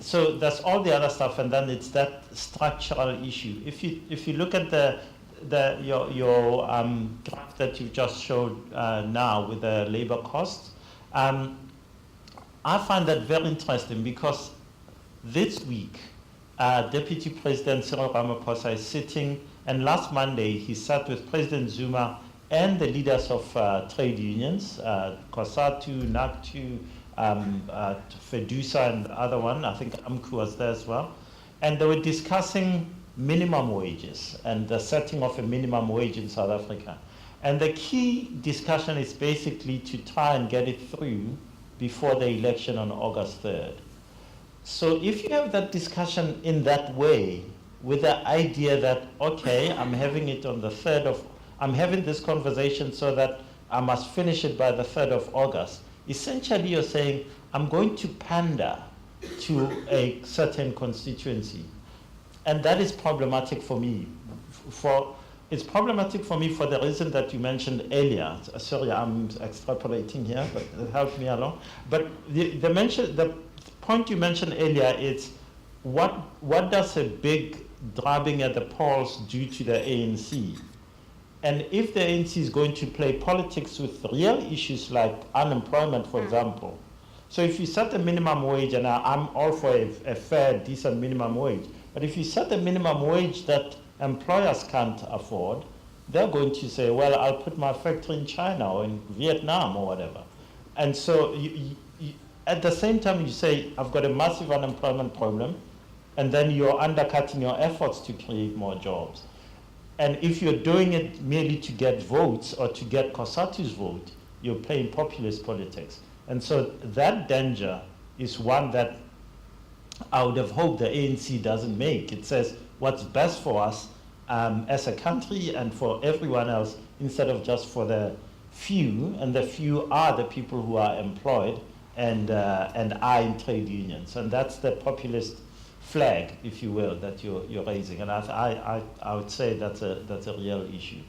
so that's all the other stuff, and then it's that structural issue. If you look at your graph that you just showed now with the labor costs, I find that very interesting because this week, Deputy President Cyril Ramaphosa is sitting, and last Monday he sat with President Zuma and the leaders of trade unions, COSATU, NACTU, FEDUSA and the other one, I think AMCU was there as well. And they were discussing minimum wages and the setting of a minimum wage in South Africa. And the key discussion is basically to try and get it through before the election on August 3rd. So if you have that discussion in that way, with the idea that, okay, I'm having it on the 3rd of, I'm having this conversation so that I must finish it by the 3rd of August, essentially you're saying, I'm going to pander to a certain constituency. And that is problematic for me. It's problematic for me for the reason that you mentioned earlier. Sorry, I'm extrapolating here, but help me along. But the point you mentioned earlier is, what does a big drubbing at the polls do to the ANC? And if the ANC is going to play politics with real issues like unemployment, for example, so if you set a minimum wage, and I'm all for a fair, decent minimum wage, but if you set a minimum wage that employers can't afford, they're going to say, well, I'll put my factory in China or in Vietnam or whatever. And so at the same time you say, I've got a massive unemployment problem, and then you're undercutting your efforts to create more jobs. And if you're doing it merely to get votes or to get COSATU's vote, you're playing populist politics. And so that danger is one that I would have hoped the ANC doesn't make. It says what's best for us as a country and for everyone else, instead of just for the few, and the few are the people who are employed and are in trade unions. And that's the populist flag, if you will, that you're raising. And I would say that's a real issue.